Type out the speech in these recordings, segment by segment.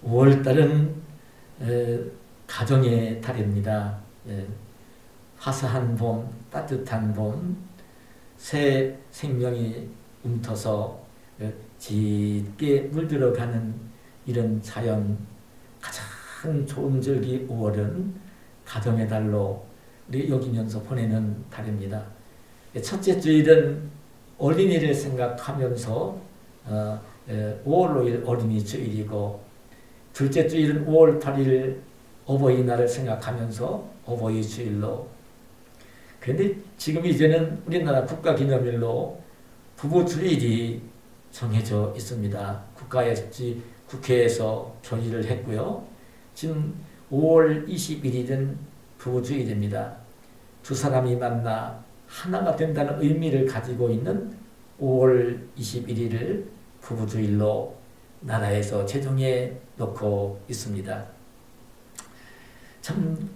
5월달은 가정의 달입니다. 화사한 봄, 따뜻한 봄, 새 생명이 움터서 짙게 물들어가는 이런 자연, 가장 좋은 절기 5월은 가정의 달로 우리 여기면서 보내는 달입니다. 첫째 주일은 어린이를 생각하면서 5월 5일 어린이 주일이고, 둘째 주일은 5월 8일 어버이날을 생각하면서 어버이 주일로, 그런데 지금 이제는 우리나라 국가기념일로 부부주일이 정해져 있습니다. 국회에서 결의를 했고요. 지금 5월 20일은 부부주일입니다. 두 사람이 만나 하나가 된다는 의미를 가지고 있는 5월 21일을 부부주일로 나라에서 제정해 놓고 있습니다. 참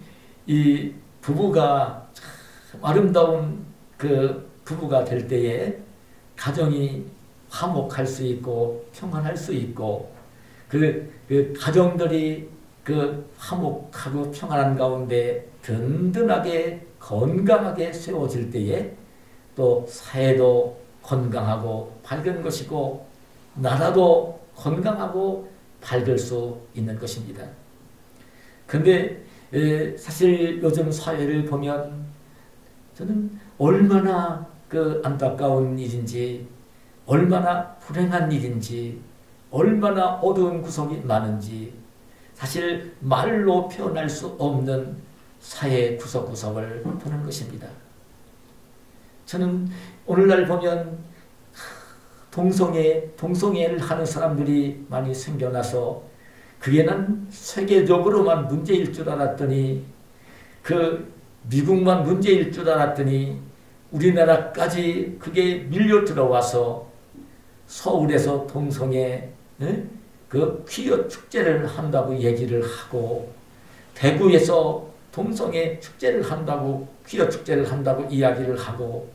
이 부부가 참 아름다운 그 부부가 될 때에 가정이 화목할 수 있고 평안할 수 있고, 그 가정들이 그 화목하고 평안한 가운데 든든하게 건강하게 세워질 때에 또 사회도 건강하고 밝은 것이고 나라도 건강하고 밝을 수 있는 것입니다. 그런데 사실 요즘 사회를 보면 저는 얼마나 그 안타까운 일인지, 얼마나 불행한 일인지, 얼마나 어두운 구석이 많은지 사실 말로 표현할 수 없는 사회 구석구석을 보는 것입니다. 저는 오늘날 보면 동성애를 하는 사람들이 많이 생겨나서 그게 난 세계적으로만 문제일 줄 알았더니, 그 미국만 문제일 줄 알았더니 우리나라까지 그게 밀려 들어와서 서울에서 동성애 그 퀴어 축제를 한다고 얘기를 하고, 대구에서 동성애 축제를 한다고 퀴어 축제를 한다고 이야기를 하고,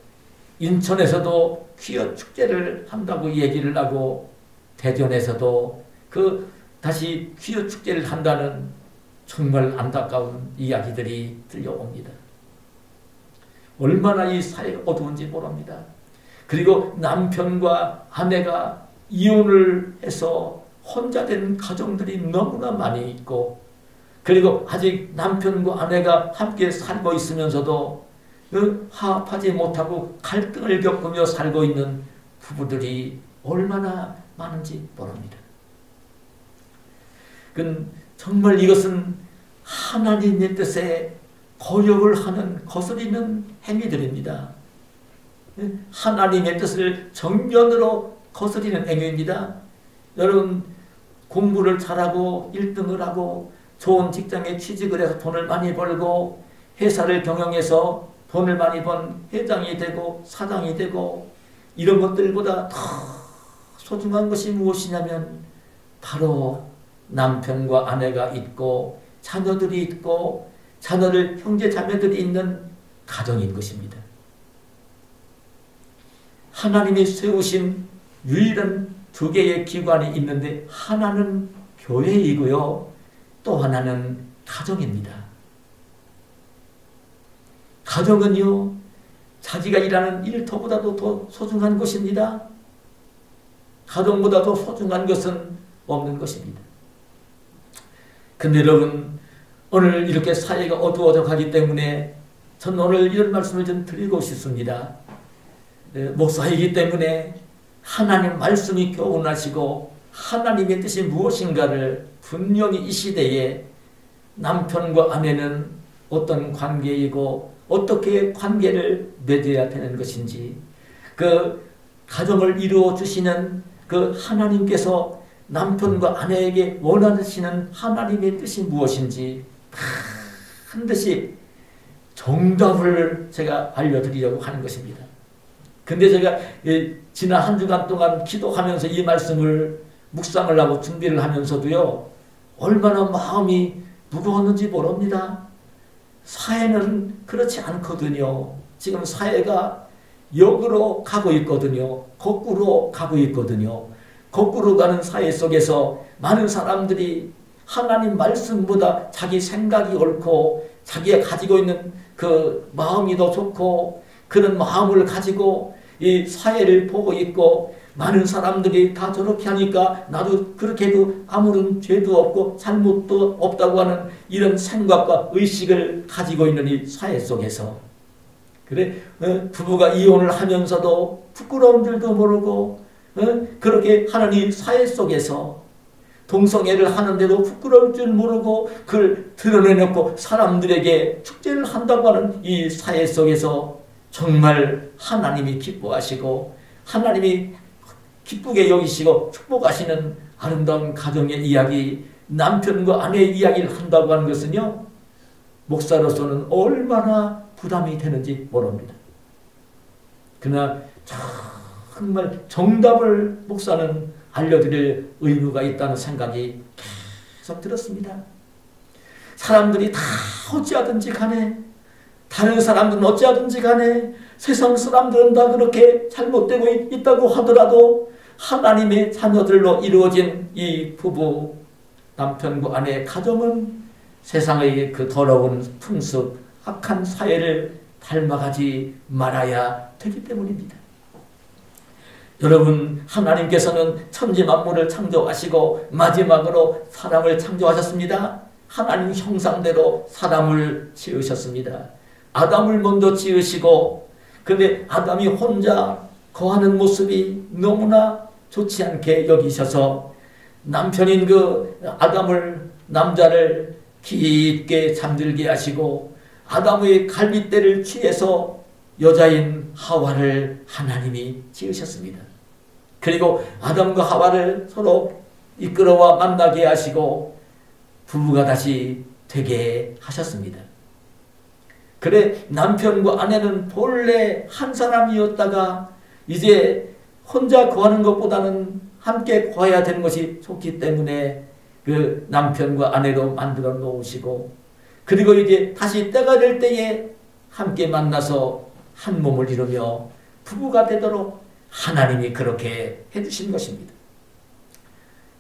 인천에서도 퀴어 축제를 한다고 얘기를 하고, 대전에서도 그 다시 퀴어 축제를 한다는 정말 안타까운 이야기들이 들려옵니다. 얼마나 이 사회가 어두운지 모릅니다. 그리고 남편과 아내가 이혼을 해서 혼자 된 가정들이 너무나 많이 있고, 그리고 아직 남편과 아내가 함께 살고 있으면서도 화합하지 못하고 갈등을 겪으며 살고 있는 부부들이 얼마나 많은지 모릅니다. 정말 이것은 하나님의 뜻에 거역을 하는, 거스리는 행위들입니다. 하나님의 뜻을 정면으로 거스리는 행위입니다. 여러분, 공부를 잘하고 1등을 하고 좋은 직장에 취직을 해서 돈을 많이 벌고 회사를 경영해서 돈을 많이 번 회장이 되고 사장이 되고, 이런 것들보다 더 소중한 것이 무엇이냐면 바로 남편과 아내가 있고 자녀들이 있고 자녀들 형제 자매들이 있는 가정인 것입니다. 하나님이 세우신 유일한 두 개의 기관이 있는데, 하나는 교회이고요, 또 하나는 가정입니다. 가정은요, 자기가 일하는 일터보다도 더 소중한 것입니다. 가정보다 더 소중한 것은 없는 것입니다. 근데 여러분, 오늘 이렇게 사회가 어두워져 가기 때문에 저는 오늘 이런 말씀을 좀 드리고 싶습니다. 목사이기 때문에 하나님 말씀이 교훈하시고 하나님의 뜻이 무엇인가를 분명히 이 시대에 남편과 아내는 어떤 관계이고 어떻게 관계를 맺어야 되는 것인지, 그 가정을 이루어 주시는 그 하나님께서 남편과 아내에게 원하시는 하나님의 뜻이 무엇인지 반드시 정답을 제가 알려드리려고 하는 것입니다. 근데 제가 지난 한 주간 동안 기도하면서 이 말씀을 묵상을 하고 준비를 하면서도요, 얼마나 마음이 무거웠는지 모릅니다. 사회는 그렇지 않거든요. 지금 사회가 역으로 가고 있거든요. 거꾸로 가고 있거든요. 거꾸로 가는 사회 속에서 많은 사람들이 하나님 말씀보다 자기 생각이 옳고 자기가 가지고 있는 그 마음이 더 좋고 그런 마음을 가지고 이 사회를 보고 있고 많은 사람들이 다 저렇게 하니까 나도 그렇게 해도 아무런 죄도 없고 잘못도 없다고 하는 이런 생각과 의식을 가지고 있는 이 사회 속에서 그래 부부가 이혼을 하면서도 부끄러운 줄도 모르고 그렇게 하는 이 사회 속에서 동성애를 하는데도 부끄러울 줄 모르고 그걸 드러내놓고 사람들에게 축제를 한다고 하는 이 사회 속에서 정말 하나님이 기뻐하시고 하나님이 기쁘게 여기시고 축복하시는 아름다운 가정의 이야기, 남편과 아내의 이야기를 한다고 하는 것은요, 목사로서는 얼마나 부담이 되는지 모릅니다. 그러나 정말 정답을 목사는 알려드릴 의무가 있다는 생각이 계속 들었습니다. 사람들이 다 어찌하든지 간에, 다른 사람들은 어찌하든지 간에, 세상 사람들은 다 그렇게 잘못되고 있다고 하더라도 하나님의 자녀들로 이루어진 이 부부, 남편과 아내의 가정은 세상의 그 더러운 풍습, 악한 사회를 닮아가지 말아야 되기 때문입니다. 여러분, 하나님께서는 천지 만물을 창조하시고 마지막으로 사람을 창조하셨습니다. 하나님 형상대로 사람을 지으셨습니다. 아담을 먼저 지으시고, 근데 아담이 혼자 거하는 모습이 너무나 좋지 않게 여기셔서 남편인 그 남자를 깊게 잠들게 하시고 아담의 갈빗대를 취해서 여자인 하와를 하나님이 지으셨습니다. 그리고 아담과 하와를 서로 이끌어와 만나게 하시고 부부가 다시 되게 하셨습니다. 그래 남편과 아내는 본래 한 사람이었다가 이제 혼자 거하는 것보다는 함께 거해야 되는 것이 좋기 때문에 그 남편과 아내로 만들어 놓으시고 그리고 이제 다시 때가 될 때에 함께 만나서 한 몸을 이루며 부부가 되도록 하나님이 그렇게 해주신 것입니다.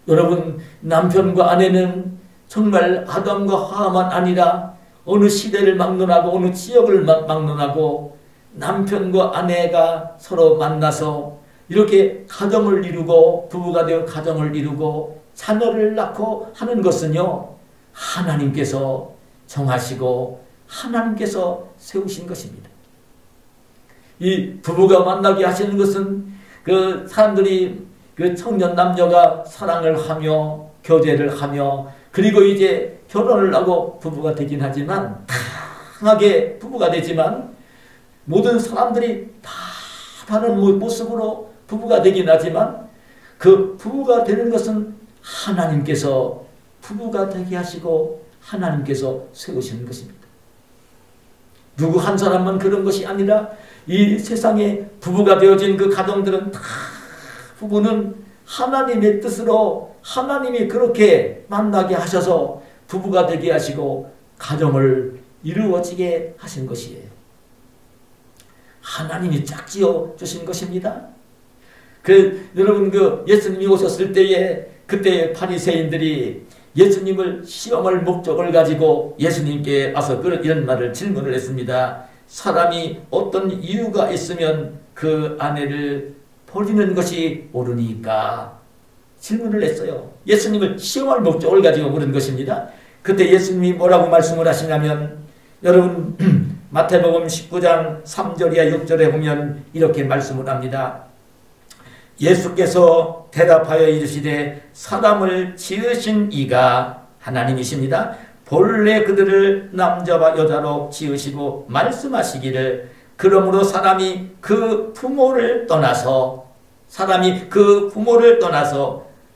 여러분, 남편과 아내는 정말 아담과 하와만 아니라 어느 시대를 막론하고 어느 지역을 막론하고 남편과 아내가 서로 만나서 이렇게 가정을 이루고 부부가 되어 가정을 이루고 자녀를 낳고 하는 것은요, 하나님께서 정하시고 하나님께서 세우신 것입니다. 이 부부가 만나게 하시는 것은 그 사람들이 그 청년 남녀가 사랑을 하며 교제를 하며 그리고 이제 결혼을 하고 부부가 되긴 하지만 다양하게 부부가 되지만 모든 사람들이 다 다른 모습으로 부부가 되긴 하지만 그 부부가 되는 것은 하나님께서 부부가 되게 하시고 하나님께서 세우시는 것입니다. 누구 한 사람만 그런 것이 아니라 이 세상에 부부가 되어진 그 가정들은 다 부부는 하나님의 뜻으로 하나님이 그렇게 만나게 하셔서 부부가 되게 하시고 가정을 이루어지게 하신 것이에요. 하나님이 짝지어 주신 것입니다. 여러분 예수님이 오셨을 때에 그때 바리새인들이 예수님을 시험할 목적을 가지고 예수님께 와서 이런 말을 질문을 했습니다. 사람이 어떤 이유가 있으면 그 아내를 버리는 것이 옳으니까 질문을 했어요. 예수님을 시험할 목적을 가지고 물은 것입니다. 그때 예수님이 뭐라고 말씀을 하시냐면 여러분 마태복음 19장 3절이야 6절에 보면 이렇게 말씀을 합니다. 예수께서 대답하여 이르시되 사람을 지으신 이가 하나님이십니다. 본래 그들을 남자와 여자로 지으시고 말씀하시기를 그러므로 사람이 그 부모를 떠나서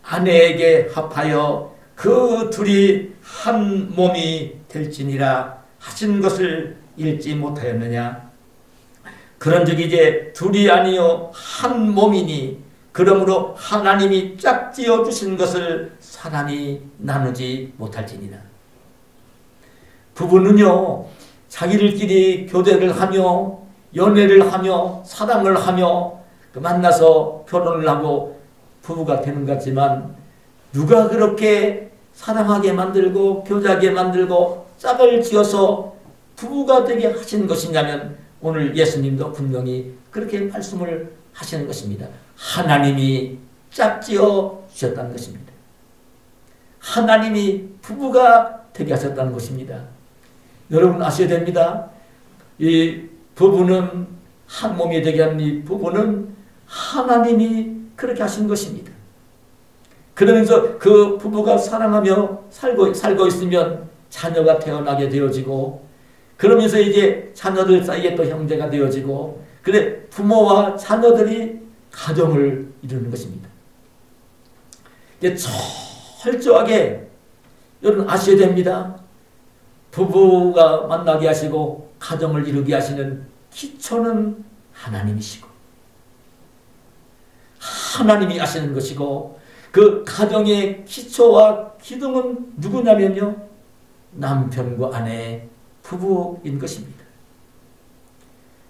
아내에게 합하여 그 둘이 한 몸이 될지니라 하신 것을 읽지 못하였느냐. 그런즉 이제 둘이 아니요 한 몸이니 그러므로 하나님이 짝지어 주신 것을 사람이 나누지 못할지니라. 부부는요 자기들끼리 교제를 하며 연애를 하며 사랑을 하며 만나서 결혼을 하고 부부가 되는 것 같지만 누가 그렇게 사랑하게 만들고 교제하게 만들고 짝을 지어서 부부가 되게 하시는 것이냐면 오늘 예수님도 분명히 그렇게 말씀을 하시는 것입니다. 하나님이 짝지어 주셨다는 것입니다. 하나님이 부부가 되게 하셨다는 것입니다. 여러분 아셔야 됩니다. 이 부부는 한 몸이 되게 한 이 부부는 하나님이 그렇게 하신 것입니다. 그러면서 그 부부가 사랑하며 살고 있으면 자녀가 태어나게 되어지고 그러면서 이제 자녀들 사이에 또 형제가 되어지고 그래 부모와 자녀들이 가정을 이루는 것입니다. 이제 철저하게 여러분 아셔야 됩니다. 부부가 만나게 하시고 가정을 이루게 하시는 기초는 하나님이시고 하나님이 하시는 것이고 그 가정의 기초와 기둥은 누구냐면요 남편과 아내 부부인 것입니다.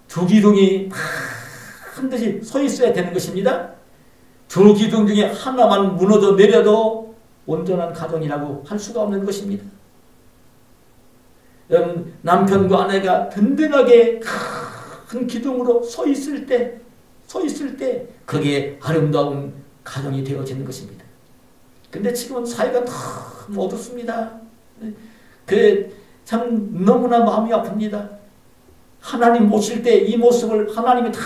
두 기둥이 반드시 서 있어야 되는 것입니다. 두 기둥 중에 하나만 무너져 내려도 온전한 가정이라고 할 수가 없는 것입니다. 남편과 아내가 든든하게 큰 기둥으로 서 있을 때 그게 아름다운 가정이 되어지는 것입니다. 근데 지금은 사회가 너무 어둡습니다. 참 너무나 마음이 아픕니다. 하나님 모실 때 이 모습을 하나님이 다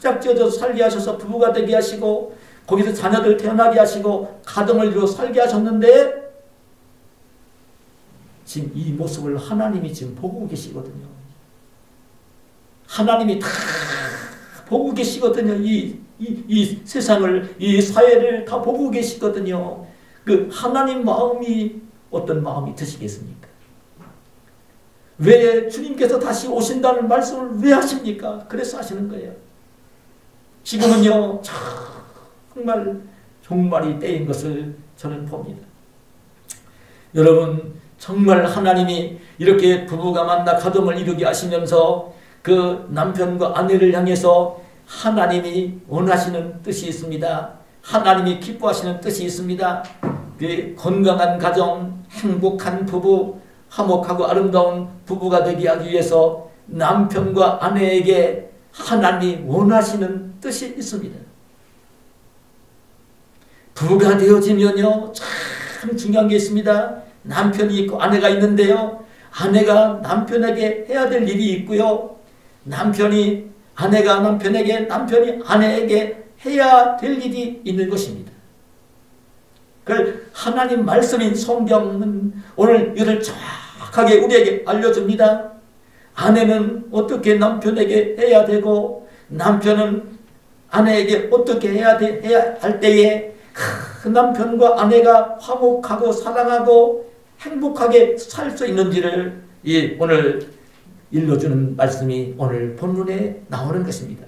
짝지어서 살게 하셔서 부부가 되게 하시고 거기서 자녀들 태어나게 하시고 가정을 이루어 살게 하셨는데 지금 이 모습을 하나님이 지금 보고 계시거든요. 하나님이 다 보고 계시거든요. 이 세상을, 이 사회를 다 보고 계시거든요. 그 하나님 마음이 어떤 마음이 드시겠습니까? 왜 주님께서 다시 오신다는 말씀을 왜 하십니까? 그래서 하시는 거예요. 지금은요, 정말 종말이 때인 것을 저는 봅니다. 여러분, 정말 하나님이 이렇게 부부가 만나 가정을 이루게 하시면서 그 남편과 아내를 향해서 하나님이 원하시는 뜻이 있습니다. 하나님이 기뻐하시는 뜻이 있습니다. 그 건강한 가정, 행복한 부부, 화목하고 아름다운 부부가 되게 하기 위해서 남편과 아내에게 하나님이 원하시는 뜻이 있습니다. 부부가 되어지면요 참 중요한 게 있습니다. 남편이 있고 아내가 있는데요 아내가 남편에게 해야 될 일이 있고요 남편이 남편이 아내에게 해야 될 일이 있는 것입니다. 그 하나님 말씀인 성경은 오늘 이를 정확하게 우리에게 알려줍니다. 아내는 어떻게 남편에게 해야 되고 남편은 아내에게 어떻게 해야 할 때에 그 남편과 아내가 화목하고 사랑하고 행복하게 살 수 있는지를 오늘 일러주는 말씀이 오늘 본문에 나오는 것입니다.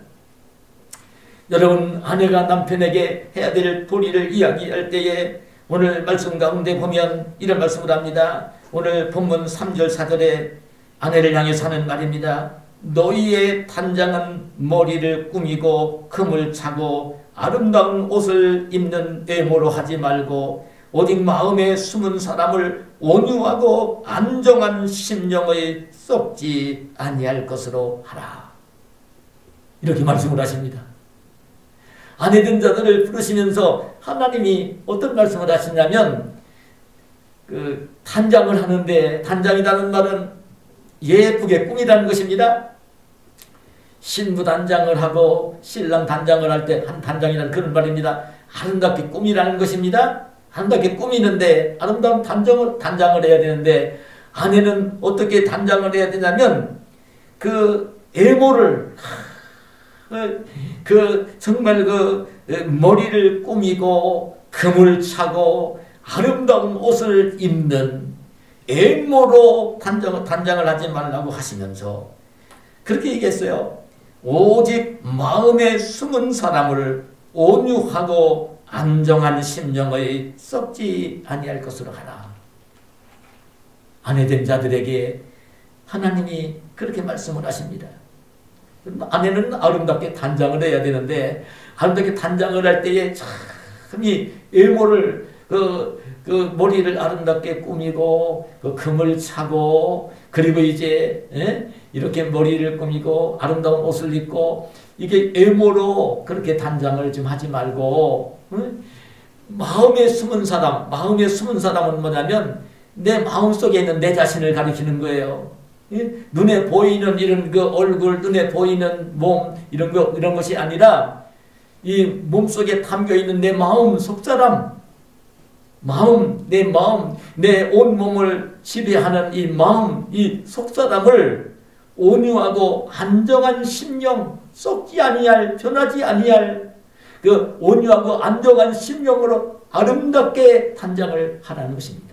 여러분 아내가 남편에게 해야 될 도리를 이야기할 때에 오늘 말씀 가운데 보면 이런 말씀을 합니다. 오늘 본문 3절 4절에 아내를 향해서 하는 말입니다. 너희의 단장은 머리를 꾸미고 금을 차고 아름다운 옷을 입는 외모로 하지 말고 오직 마음에 숨은 사람을 온유하고 안정한 심령의 썩지 아니할 것으로 하라. 이렇게 말씀을 하십니다. 아내된 자들을 부르시면서 하나님이 어떤 말씀을 하시냐면 단장을 하는데 단장이라는 말은 예쁘게 꾸미라는 것입니다. 신부 단장을 하고 신랑 단장을 할 때 한 단장이라는 그런 말입니다. 아름답게 꾸미라는 것입니다. 아름답게 꾸미는데 아름다운 단장을 해야 되는데 아내는 어떻게 단장을 해야 되냐면 그 애모를 정말 머리를 꾸미고 금을 차고 아름다운 옷을 입는 애모로 단장을 하지 말라고 하시면서 그렇게 얘기했어요. 오직 마음에 숨은 사람을 온유하고 안정한 심령의 썩지 아니할 것으로 하라. 아내된 자들에게 하나님이 그렇게 말씀을 하십니다. 아내는 아름답게 단장을 해야 되는데 아름답게 단장을 할 때에 참 이 외모를 그 머리를 아름답게 꾸미고 그 금을 차고 그리고 이제 이렇게 머리를 꾸미고 아름다운 옷을 입고 이게 애모로 그렇게 단장을 좀 하지 말고 마음에 숨은 사람은 뭐냐면 내 마음속에 있는 내 자신을 가리키는 거예요. 눈에 보이는 이런 그 얼굴, 눈에 보이는 몸 이런 것이 아니라 이 몸속에 담겨 있는 내 마음 속사람, 내 마음, 내 온몸을 지배하는 이 마음, 이 속사람을 온유하고 안정한 심령, 썩지 아니할, 변하지 아니할 그 온유하고 안정한 심령으로 아름답게 단장을 하라는 것입니다.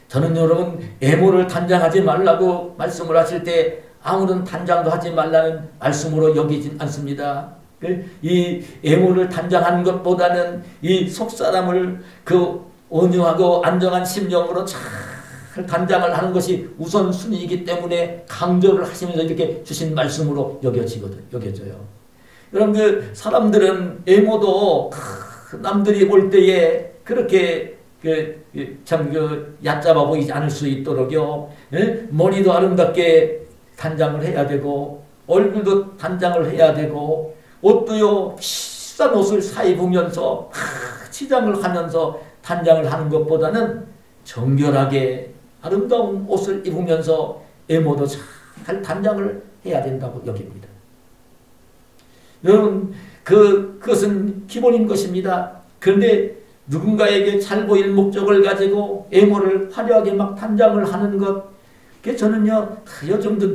저는 여러분 애모를 단장하지 말라고 말씀을 하실 때 아무런 단장도 하지 말라는 말씀으로 여기진 않습니다. 이 애모를 단장하는 것보다는 이 속사람을 그 온유하고 안정한 심령으로 잘 단장을 하는 것이 우선순위이기 때문에 강조를 하시면서 이렇게 주신 말씀으로 여겨져요. 여러분 그 사람들은 애모도 남들이 볼 때에 그렇게 참 얕잡아 보이지 않을 수 있도록요. 머리도 아름답게 단장을 해야 되고 얼굴도 단장을 해야 되고 옷도요 비싼 옷을 사입으면서 치장을 하면서 단장을 하는 것보다는 정결하게 아름다운 옷을 입으면서 애모도 잘 단장을 해야 된다고 여깁니다. 여러분 그것은 기본인 것입니다. 그런데 누군가에게 잘 보일 목적을 가지고 애모를 화려하게 막 단장을 하는 것, 저는요 요즘도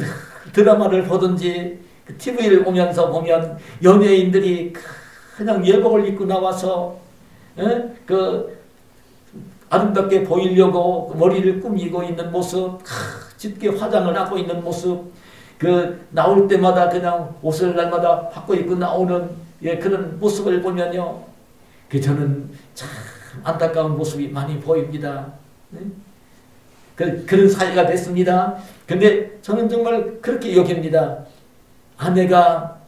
드라마를 보든지 TV를 보면서 보면 연예인들이 그냥 예복을 입고 나와서 그 아름답게 보이려고 머리를 꾸미고 있는 모습, 짙게 화장을 하고 있는 모습, 나올 때마다 그냥 옷을 날마다 바꿔 입고 나오는 그런 모습을 보면요, 저는 참 안타까운 모습이 많이 보입니다. 그런 사회가 됐습니다. 근데 저는 정말 그렇게 여깁니다. 아내가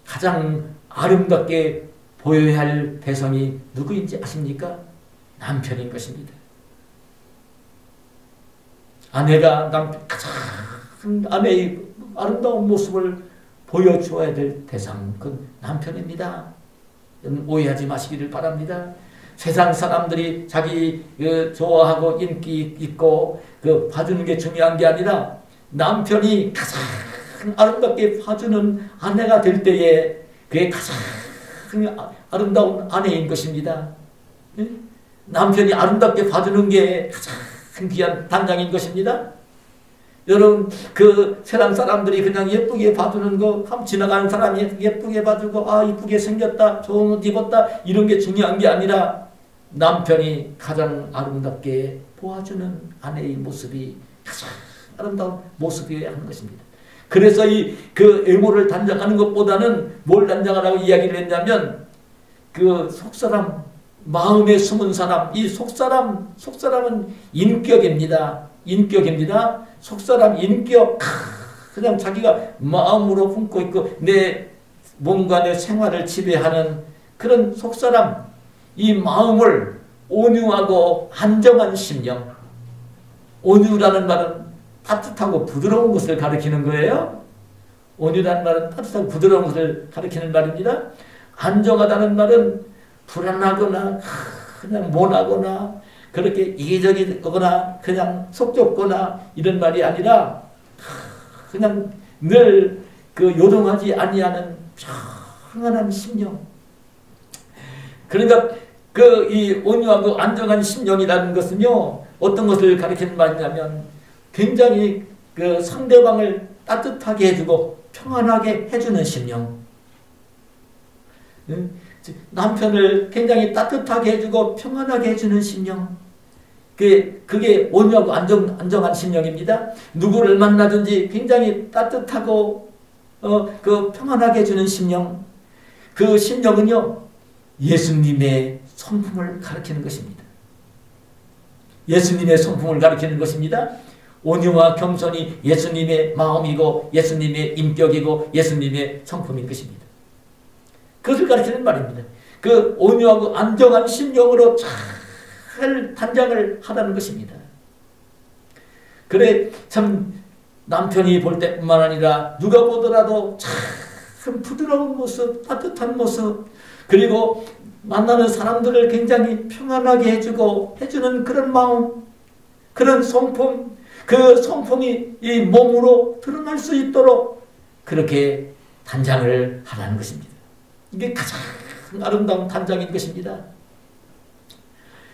가장 아름답게 보여야 할 대상이 누구인지 아십니까? 남편인 것입니다. 아내가 가장 아내의 아름다운 모습을 보여줘야 될 대상, 그건 남편입니다. 오해하지 마시기를 바랍니다. 세상 사람들이 자기 좋아하고 인기 있고 봐주는 게 중요한 게 아니라 남편이 가장 아름답게 봐주는 아내가 될 때에 그게 가장 아름다운 아내인 것입니다. 남편이 아름답게 봐주는 게 가장 귀한 단장인 것입니다. 여러분 세상 사람들이 그냥 예쁘게 봐주는 거, 지나가는 사람이 예쁘게 봐주고 이쁘게 생겼다, 좋은 옷 입었다 이런 게 중요한 게 아니라 남편이 가장 아름답게 보아주는 아내의 모습이 가장 아름다운 모습이어야 하는 것입니다. 그래서 애모를 단장하는 것보다는 뭘 단장하라고 이야기를 했냐면 속사람, 마음에 숨은 사람, 이 속사람은 인격입니다. 속사람 인격, 그냥 자기가 마음으로 품고 있고 내 몸과 내 생활을 지배하는 그런 속사람, 이 마음을 온유하고 안정한 심령, 온유라는 말은 따뜻하고 부드러운 것을 가리키는 거예요. 온유라는 말은 따뜻하고 부드러운 것을 가리키는 말입니다. 안정하다는 말은 불안하거나 그냥 모나거나 그렇게 이기적이거나 그냥 속 좁거나 이런 말이 아니라 그냥 늘 요동하지 아니하는 평안한 심령. 그러니까 이 온유하고 안정한 심령이라는 것은요, 어떤 것을 가리키는 말이냐면 굉장히 상대방을 따뜻하게 해주고 평안하게 해주는 심령. 남편을 굉장히 따뜻하게 해주고 평안하게 해주는 심령. 그게 온유하고 안정한 심령입니다. 누구를 만나든지 굉장히 따뜻하고 평안하게 해주는 심령. 그 심령은요, 예수님의 성품을 가리키는 것입니다. 예수님의 성품을 가리키는 것입니다. 온유와 겸손이 예수님의 마음이고 예수님의 인격이고 예수님의 성품인 것입니다. 그것을 가리키는 말입니다. 온유하고 안정한 심령으로 잘 잘 단장을 하라는 것입니다. 그래 참 남편이 볼 때뿐만 아니라 누가 보더라도 참 부드러운 모습, 따뜻한 모습, 그리고 만나는 사람들을 굉장히 평안하게 해주는 그런 마음, 그런 성품, 그 성품이 이 몸으로 드러날 수 있도록 그렇게 단장을 하라는 것입니다. 이게 가장 아름다운 단장인 것입니다.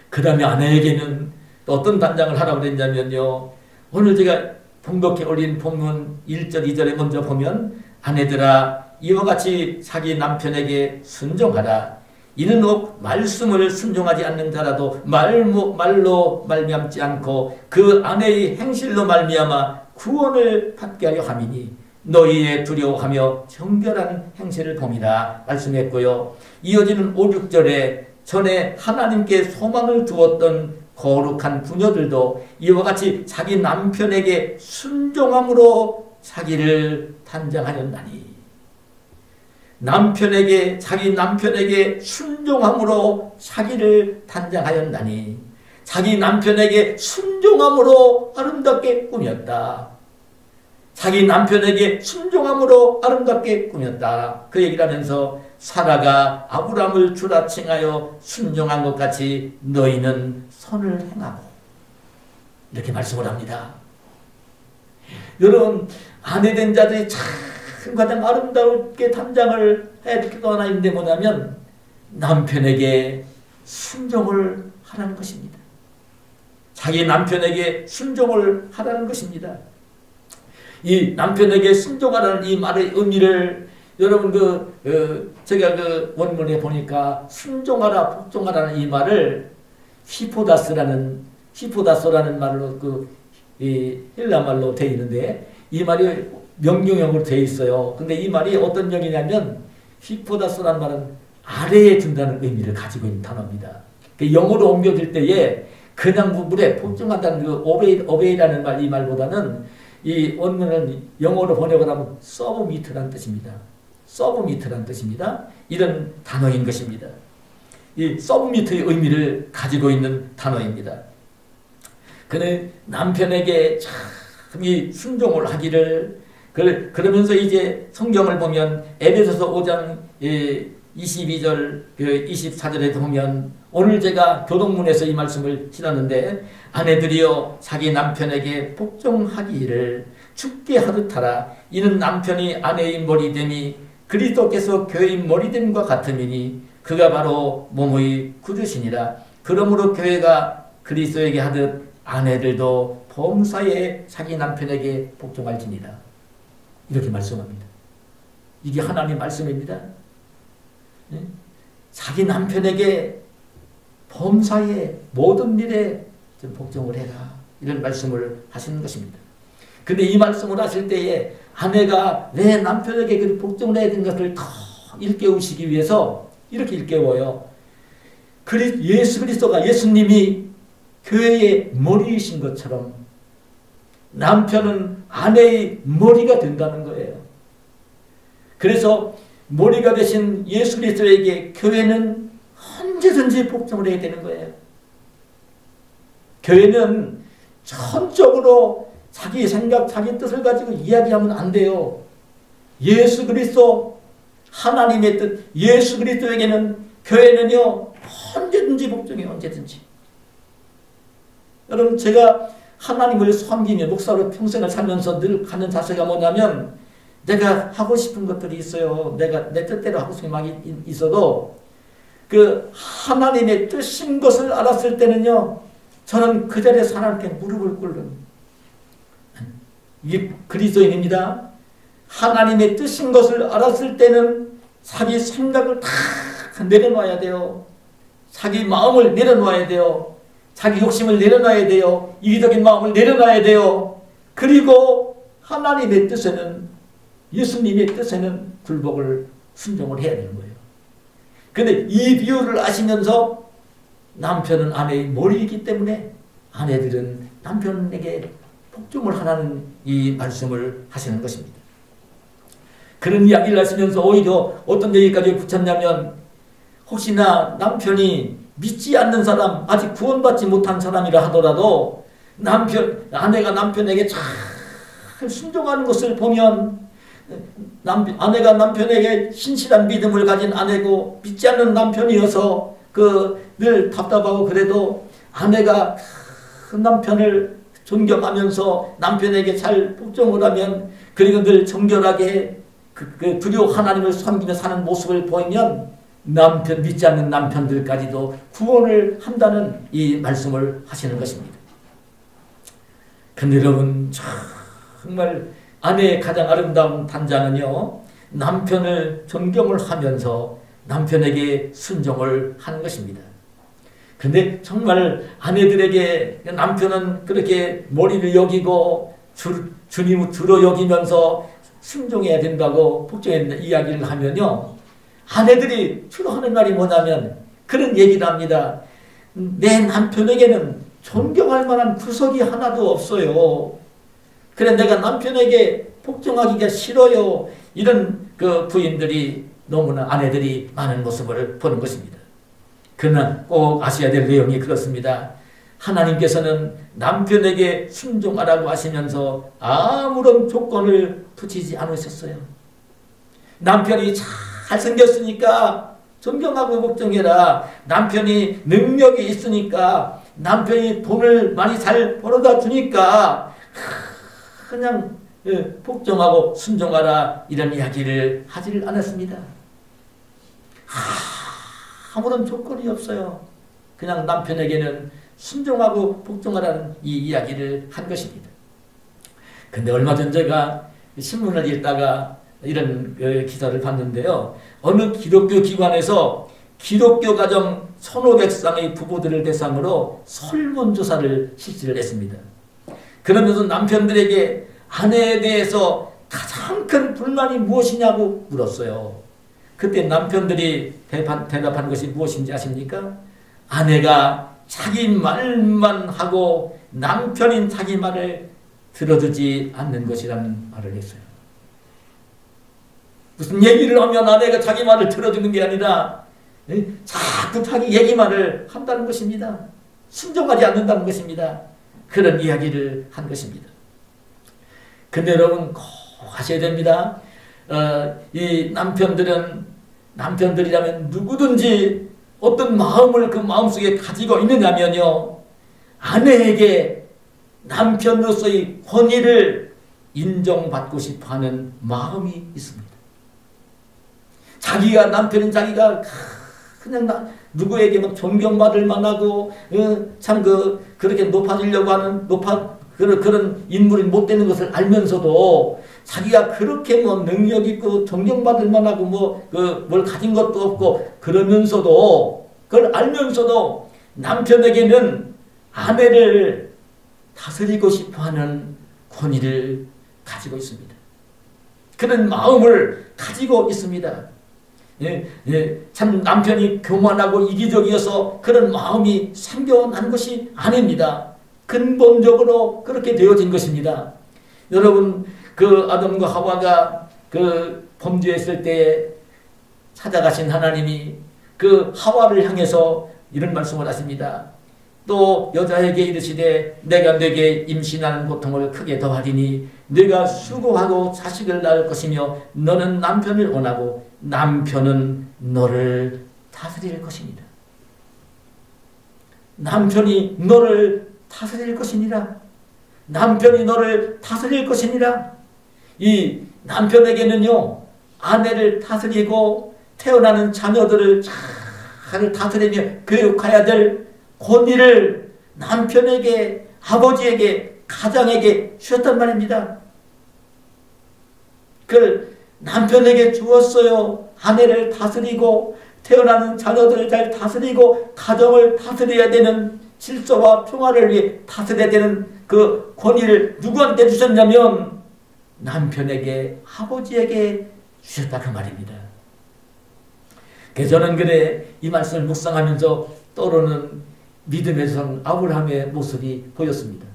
그 다음에 아내에게는 또 어떤 단장을 하라고 그랬냐면요, 오늘 제가 봉독해 올린 본문 1절, 2절에 먼저 보면 아내들아 이와 같이 자기 남편에게 순종하라. 이는 꼭 말씀을 순종하지 않는 자라도 말로 말미암지 않고 그 아내의 행실로 말미암아 구원을 받게 하려 함이니 너희의 두려워하며 정결한 행실을 봄이라 말씀했고요. 이어지는 5, 6절에 전에 하나님께 소망을 두었던 거룩한 부녀들도 이와 같이 자기 남편에게 순종함으로 자기를 단장하였나니, 자기 남편에게 순종함으로 자기를 단장하였나니, 자기 남편에게 순종함으로 아름답게 꾸몄다. 자기 남편에게 순종함으로 아름답게 꾸몄다. 그 얘기를 하면서 사라가 아브람을 주라 칭하여 순종한 것 같이 너희는 선을 행하고, 이렇게 말씀을 합니다. 여러분, 아내된 자들이 참 가장 아름답게 단장을 해야 될 거 하나인데 뭐냐면 남편에게 순종을 하라는 것입니다. 자기 남편에게 순종을 하라는 것입니다. 이 남편에게 순종하라는 이 말의 의미를 여러분 제가 원문에 보니까 순종하라, 복종하라는 이 말을 히포다스라는 말로 헬라 말로 되어 있는데 이 말이 명령형으로 되어 있어요. 근데 이 말이 어떤 의미냐면 히포다스라는 말은 아래에 둔다는 의미를 가지고 있는 단어입니다. 영어로 옮겨질 때에 그냥 물에 복종한다는 그 오베이라는 말, 이 말보다는 이 원문은 영어로 번역을 하면 서브미트라는 뜻입니다. 서브미트라는 뜻입니다. 이런 단어인 것입니다. 이 서브미트의 의미를 가지고 있는 단어입니다. 그는 남편에게 참 이 순종을 하기를, 그러면서 이제 성경을 보면 에베소서 5장 22절 24절에 보면 오늘 제가 교동문에서 이 말씀을 실었는데 아내들이여 자기 남편에게 복종하기를 죽게 하듯 하라. 이는 남편이 아내의 머리됨이 그리스도께서 교회의 머리됨과 같음이니 그가 바로 몸의 구주시니라. 그러므로 교회가 그리스도에게 하듯 아내들도 범사에 자기 남편에게 복종할지니라. 이렇게 말씀합니다. 이게 하나님의 말씀입니다. 네? 자기 남편에게 범사에 모든 일에 좀 복종을 해라. 이런 말씀을 하시는 것입니다. 근데 이 말씀을 하실 때에 아내가 내 남편에게 복종을 해야 되는 것을 더 일깨우시기 위해서 이렇게 일깨워요. 예수 그리스도가, 예수님이 교회의 머리이신 것처럼 남편은 아내의 머리가 된다는 거예요. 그래서 머리가 되신 예수 그리스도에게 교회는 언제든지 복종을 해야 되는 거예요. 교회는 전적으로 자기 생각, 자기 뜻을 가지고 이야기하면 안 돼요. 예수 그리스도, 하나님의 뜻, 예수 그리스도에게는 교회는요 언제든지 복종해요. 언제든지. 여러분, 제가 하나님을 섬기며 목사로 평생을 살면서 늘 가는 자세가 뭐냐면 내가 하고 싶은 것들이 있어요. 내가 내 뜻대로 하고 싶은 게 막 있어도 그 하나님의 뜻인 것을 알았을 때는요 저는 그 자리에서 하나님께 무릎을 꿇는, 이게 그리스도인입니다. 하나님의 뜻인 것을 알았을 때는 자기 생각을 다 내려놔야 돼요. 자기 마음을 내려놔야 돼요. 자기 욕심을 내려놔야 돼요. 이기적인 마음을 내려놔야 돼요. 그리고 하나님의 뜻에는, 예수님의 뜻에는 굴복을, 순종을 해야 되는 거예요. 그런데 이 비유를 아시면서 남편은 아내의 머리이기 때문에 아내들은 남편에게 복종을 하라는 이 말씀을 하시는 것입니다. 그런 이야기를 하시면서 오히려 어떤 얘기까지 붙였냐면 혹시나 남편이 믿지 않는 사람, 아직 구원받지 못한 사람이라 하더라도 아내가 남편에게 잘 순종하는 것을 보면 아내가 남편에게 신실한 믿음을 가진 아내고 믿지 않는 남편이어서 늘 답답하고 그래도 아내가 그 남편을 존경하면서 남편에게 잘 복종을 하면 그리고 늘 정결하게 두려워 하나님을 섬기며 사는 모습을 보이면 믿지 않는 남편들까지도 구원을 한다는 이 말씀을 하시는 것입니다. 근데 여러분 정말 아내의 가장 아름다운 단장은요, 남편을 존경을 하면서 남편에게 순종을 하는 것입니다. 근데 정말 아내들에게 남편은 그렇게 머리를 여기고 주님을 주로 여기면서 순종해야 된다고 복종의 이야기를 하면요, 아내들이 주로 하는 말이 뭐냐면 그런 얘기를 합니다. 내 남편에게는 존경할 만한 구석이 하나도 없어요. 그래 내가 남편에게 복종하기가 싫어요. 이런 부인들이 너무나 아내들이 많은 모습을 보는 것입니다. 그러나 꼭 아셔야 될 내용이 그렇습니다. 하나님께서는 남편에게 순종하라고 하시면서 아무런 조건을 붙이지 않으셨어요. 남편이 잘생겼으니까 존경하고 복종해라. 남편이 능력이 있으니까, 남편이 돈을 많이 잘 벌어다 주니까 그냥 복종하고 순종하라, 이런 이야기를 하지를 않았습니다. 아무런 조건이 없어요. 그냥 남편에게는 순종하고 복종하라는 이 이야기를 한 것입니다. 근데 얼마 전 제가 신문을 읽다가 이런 기사를 봤는데요. 어느 기독교 기관에서 기독교 가정 1,500쌍의 부부들을 대상으로 설문조사를 실시를 했습니다. 그러면서 남편들에게 아내에 대해서 가장 큰 불만이 무엇이냐고 물었어요. 그때 남편들이 대답한 것이 무엇인지 아십니까? 아내가 자기 말만 하고 남편인 자기 말을 들어주지 않는 것이라는 말을 했어요. 무슨 얘기를 하면 아내가 자기 말을 들어주는 게 아니라 자꾸 자기 얘기만을 한다는 것입니다. 순종하지 않는다는 것입니다. 그런 이야기를 한 것입니다. 근데 여러분 꼭 하셔야 됩니다. 이 남편들이라면 누구든지 어떤 마음을 그 마음속에 가지고 있느냐면요, 아내에게 남편으로서의 권위를 인정받고 싶어하는 마음이 있습니다. 자기가 남편인 자기가 그냥 누구에게 막 존경받을 만하고 참 그렇게 높아지려고 하는 그런 인물이 못 되는 것을 알면서도 자기가 그렇게 뭐 능력 있고 존경받을 만하고 뭘 가진 것도 없고 그러면서도 그걸 알면서도 남편에게는 아내를 다스리고 싶어하는 권위를 가지고 있습니다. 그런 마음을 가지고 있습니다. 참 남편이 교만하고 이기적이어서 그런 마음이 생겨난 것이 아닙니다. 근본적으로 그렇게 되어진 것입니다. 여러분 아담과 하와가 범죄했을 때 찾아가신 하나님이 하와를 향해서 이런 말씀을 하십니다. 또 여자에게 이르시되 내가 네게 임신하는 고통을 크게 더하리니 네가 수고하고 자식을 낳을 것이며 너는 남편을 원하고 남편은 너를 다스릴 것입니다. 남편이 너를 다스릴 것이니라. 남편이 너를 다스릴 것이니라. 이 남편에게는요, 아내를 다스리고 태어나는 자녀들을 잘 다스리며 교육해야 될 권위를 남편에게, 아버지에게, 가장에게 주셨단 말입니다. 그걸 남편에게 주었어요. 아내를 다스리고 태어나는 자녀들을 잘 다스리고 가정을 다스려야 되는, 질서와 평화를 위해 다스려야 되는 그 권위를 누구한테 주셨냐면 남편에게, 아버지에게 주셨다 그 말입니다. 그래서 저는 이 말씀을 묵상하면서 떠오르는 믿음의 성 아브라함의 모습이 보였습니다.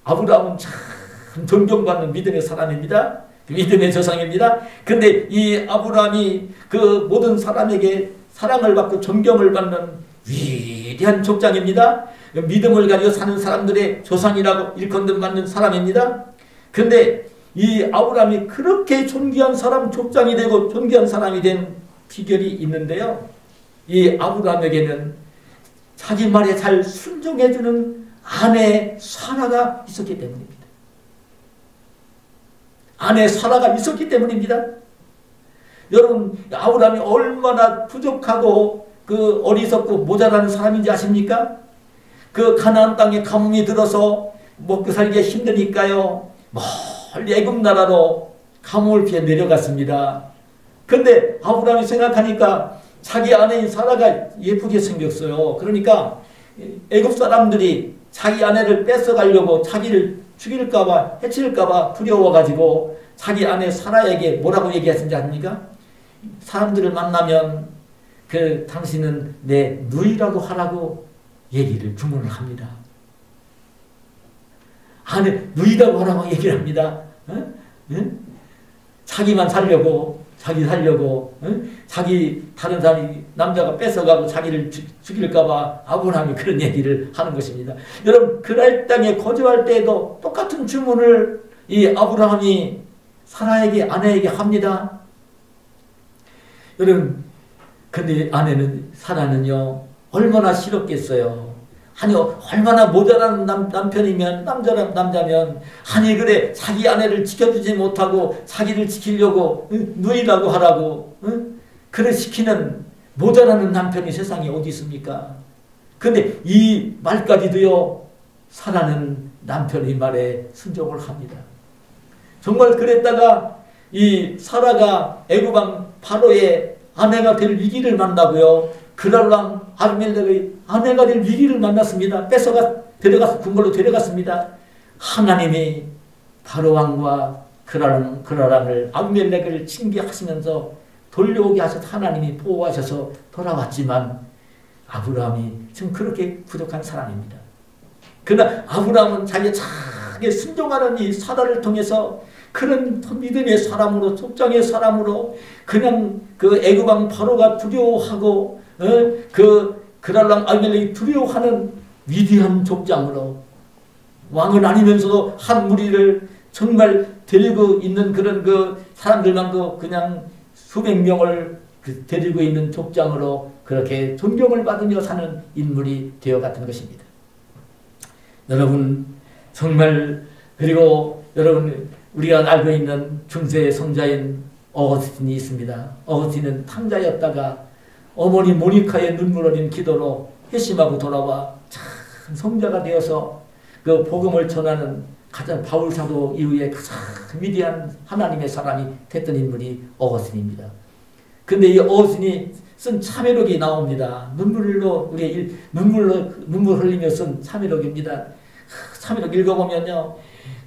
아브라함은 참 존경받는 믿음의 사람입니다. 믿음의 조상입니다. 근데 이 아브라함이 모든 사람에게 사랑을 받고 존경을 받는 위대한 족장입니다. 믿음을 가지고 사는 사람들의 조상이라고 일컫는 사람입니다. 근데 이 아브라함이 그렇게 존귀한 사람, 족장이 되고 존귀한 사람이 된 비결이 있는데요. 이 아브라함에게는 자기 말에 잘 순종해주는 아내 사라가 있었기 때문입니다. 아내 사라가 있었기 때문입니다. 여러분, 아브라함이 얼마나 부족하고 그 어리석고 모자라는 사람인지 아십니까? 그 가나안 땅에 가뭄이 들어서 먹고 살기가 힘드니까요, 멀리 애굽 나라로 가뭄을 피해 내려갔습니다. 근데 아브라함이 생각하니까 자기 아내인 사라가 예쁘게 생겼어요. 그러니까 애굽 사람들이 자기 아내를 뺏어가려고 자기를 죽일까봐, 해칠까봐 두려워가지고 자기 아내 사라에게 뭐라고 얘기했는지 아십니까? 사람들을 만나면 당신은 내 누이라고 하라고 얘기를 주문을 합니다. 아내 누이라고 하라고 얘기를 합니다. 어? 응? 자기만 살려고, 자기 살려고, 응? 자기 다른 사람이 남자가 뺏어가고 자기를 죽일까봐 아브라함이 그런 얘기를 하는 것입니다. 여러분, 그랄 땅에 거주할 때에도 똑같은 주문을 이 아브라함이 사라에게, 아내에게 합니다. 여러분, 근데 아내는, 사라는요, 얼마나 싫었겠어요. 아니, 얼마나 모자란 남편이면, 남자면, 아니, 그래, 자기 아내를 지켜주지 못하고 자기를 지키려고, 누이라고 하라고, 그래 시키는 모자라는 남편이 세상에 어디 있습니까? 근데 이 말까지도요, 사라는 남편의 말에 순종을 합니다. 정말 그랬다가 이 사라가 애굽왕 바로의 아내가 될 위기를 만나고요, 그랄왕 아비멜렉의 아내가 될 위기를 만났습니다. 데려가서 궁궐로 데려갔습니다. 하나님이 바로왕과 그랄왕을 아비멜렉을 징계하시면서 돌려오게 하셔서 하나님이 보호하셔서 돌아왔지만 아브라함이 지금 그렇게 부족한 사람입니다. 그러나 아브라함은 자기 순종하는 이 사라를 통해서 그런 믿음의 사람으로, 족장의 사람으로, 그냥 그 애굽왕 바로가 두려워하고 그랄랑 아비멜렉이 두려워하는 위대한 족장으로, 왕은 아니면서도 한 무리를 정말 데리고 있는 그런 그 사람들만도 그냥 수백 명을 데리고 있는 족장으로 그렇게 존경을 받으며 사는 인물이 되어갔던 것입니다. 여러분, 정말, 그리고 여러분, 우리가 알고 있는 중세의 성자인 어거스틴이 있습니다. 어거스틴은 탕자였다가 어머니 모니카의 눈물 어린 기도로 회심하고 돌아와 참 성자가 되어서 그 복음을 전하는 가장 바울 사도 이후에 가장 위대한 하나님의 사람이 됐던 인물이 어거스틴입니다. 근데 이 어거스틴이 쓴 참회록이 나옵니다. 눈물 흘리며 쓴 참회록입니다. 참회록 읽어보면요,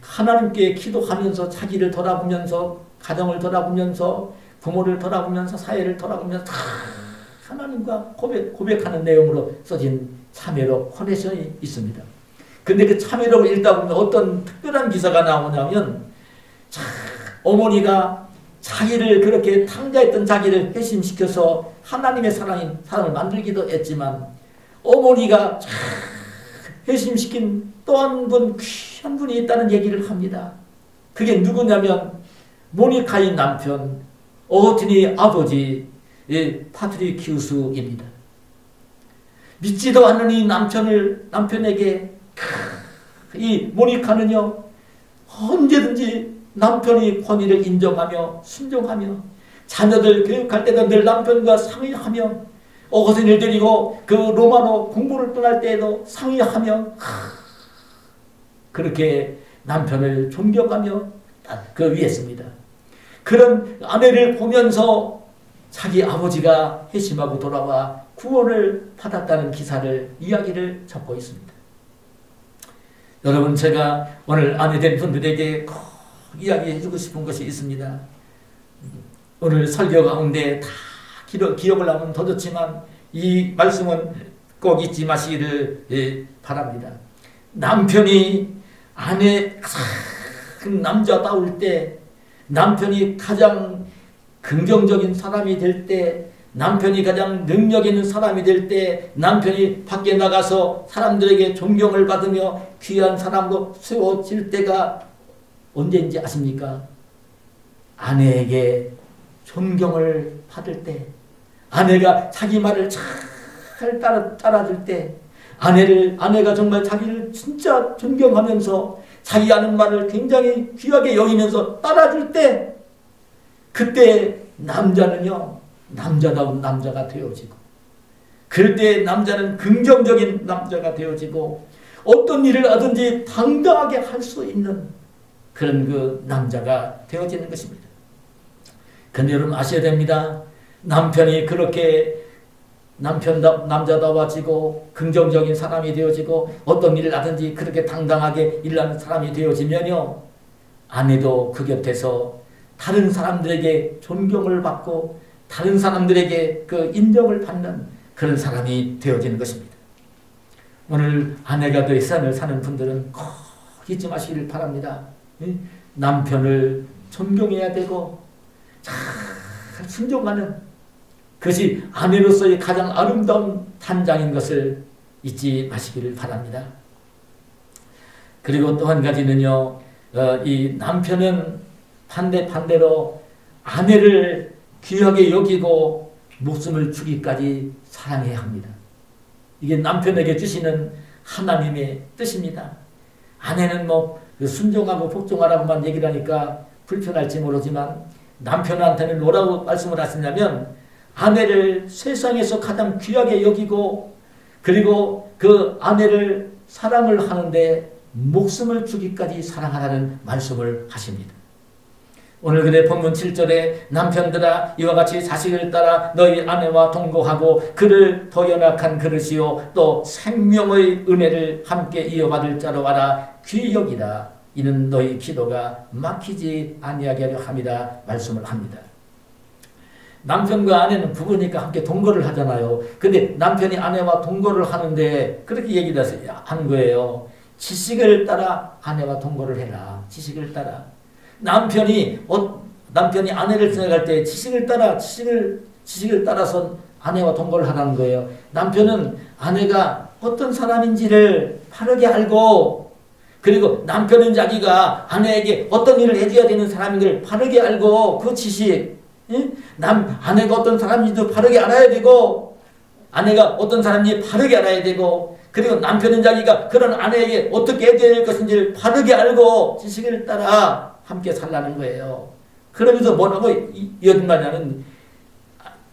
하나님께 기도하면서 자기를 돌아보면서, 가정을 돌아보면서, 부모를 돌아보면서, 사회를 돌아보면서 다 하나님과 고백하는 내용으로 써진 참회록 코네션이 있습니다. 근데 그 참회록을 읽다 보면 어떤 특별한 기사가 나오냐면, 어머니가 자기를 그렇게 탕자했던 자기를 회심시켜서 하나님의 사람을 만들기도 했지만, 어머니가 회심시킨 또 한 분이 있다는 얘기를 합니다. 그게 누구냐면 모니카의 남편, 어거스틴의 아버지 파트리키우스입니다. 믿지도 않는 이 남편에게 이 모니카는요, 언제든지 남편의 권위를 인정하며 순종하며 자녀들 교육할 때도 늘 남편과 상의하며, 어거스틴을 데리고 그 로마로 공부를 떠날 때에도 상의하며 그렇게 남편을 존경하며 그 위했습니다. 그런 아내를 보면서 자기 아버지가 회심하고 돌아와 구원을 받았다는 이야기를 적고 있습니다. 여러분, 제가 오늘 아내된 분들에게 꼭 이야기해 주고 싶은 것이 있습니다. 오늘 설교 가운데 다 기억을 하면 더 좋지만 이 말씀은 꼭 잊지 마시기를 바랍니다. 남편이 남자다울 때, 남편이 가장 긍정적인 사람이 될 때, 남편이 가장 능력 있는 사람이 될 때, 남편이 밖에 나가서 사람들에게 존경을 받으며 귀한 사람으로 세워질 때가 언제인지 아십니까? 아내에게 존경을 받을 때, 아내가 자기 말을 잘 따라줄 때, 아내가 정말 자기를 진짜 존경하면서 자기 하는 말을 굉장히 귀하게 여기면서 따라줄 때, 그때 남자는요, 남자다운 남자가 되어지고, 그럴 때 남자는 긍정적인 남자가 되어지고, 어떤 일을 하든지 당당하게 할 수 있는 그런 그 남자가 되어지는 것입니다. 근데 여러분 아셔야 됩니다. 남편이 그렇게 남자다워지고 긍정적인 사람이 되어지고 어떤 일을 하든지 그렇게 당당하게 일하는 사람이 되어지면요, 아내도 그 곁에서 다른 사람들에게 존경을 받고 다른 사람들에게 그 인정을 받는 그런 사람이 되어지는 것입니다. 오늘 아내가 될 삶을 사는 분들은 꼭 잊지 마시기를 바랍니다. 남편을 존경해야 되고 잘 순종하는 그것이 아내로서의 가장 아름다운 단장인 것을 잊지 마시기를 바랍니다. 그리고 또 한 가지는요, 이 남편은 반대로 아내를 귀하게 여기고 목숨을 주기까지 사랑해야 합니다. 이게 남편에게 주시는 하나님의 뜻입니다. 아내는 뭐 순종하고 복종하라고만 얘기를 하니까 불편할지 모르지만 남편한테는 뭐라고 말씀을 하시냐면, 아내를 세상에서 가장 귀하게 여기고 그리고 그 아내를 사랑을 하는데 목숨을 주기까지 사랑하라는 말씀을 하십니다. 오늘 그대 본문 7절에 남편들아 이와 같이 자식을 따라 너희 아내와 동거하고 그를 더 연약한 그릇이요 또 생명의 은혜를 함께 이어받을 자로 하라. 귀히 여기라. 이는 너희 기도가 막히지 아니하게 하려 함이라 말씀을 합니다. 남편과 아내는 부부니까 함께 동거를 하잖아요. 근데 남편이 아내와 동거를 하는데 그렇게 얘기를 한 거예요. 지식을 따라 아내와 동거를 해라. 지식을 따라. 남편이 아내를 생각할 때 지식을 따라서 아내와 동거를 하라는 거예요. 남편은 아내가 어떤 사람인지를 바르게 알고, 그리고 남편은 자기가 아내에게 어떤 일을 해줘야 되는 사람인 걸 바르게 알고, 그 지식, 아내가 어떤 사람인지도 바르게 알아야 되고, 아내가 어떤 사람인지 바르게 알아야 되고, 그리고 남편은 자기가 그런 아내에게 어떻게 해야 될 것인지를 바르게 알고 지식을 따라 함께 살라는 거예요. 그러면서 뭐라고 이어진다냐면,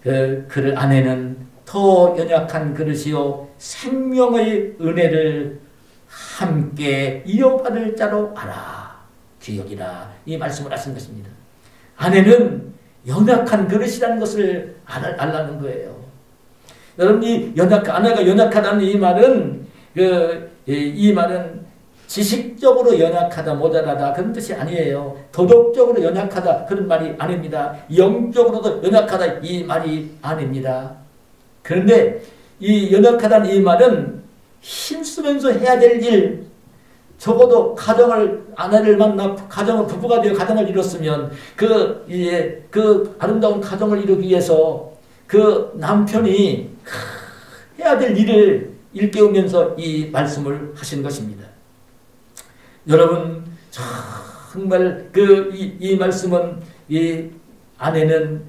그 아내는 더 연약한 그릇이요 생명의 은혜를 함께 이어받을 자로 알아. 기억이라. 이 말씀을 하신 것입니다. 아내는 연약한 그릇이라는 것을 알라는 거예요. 여러분이 아내가 연약하다는 이 말은 이 말은 지식적으로 연약하다, 모자라다 그런 뜻이 아니에요. 도덕적으로 연약하다 그런 말이 아닙니다. 영적으로도 연약하다 이 말이 아닙니다. 그런데 이 연약하다는 이 말은 힘쓰면서 해야 될 일, 적어도 아내를 만나 부부가 되어 가정을 이뤘으면 그 아름다운 가정을 이루기 위해서 그 남편이 해야 될 일을 일깨우면서 이 말씀을 하신 것입니다. 여러분, 정말 이 말씀은 이 아내는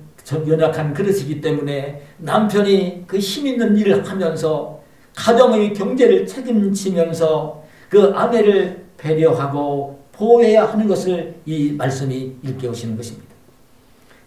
연약한 그릇이기 때문에 남편이 그 힘 있는 일을 하면서 가정의 경제를 책임지면서 그 아내를 배려하고 보호해야 하는 것을 이 말씀이 일깨우시는 것입니다.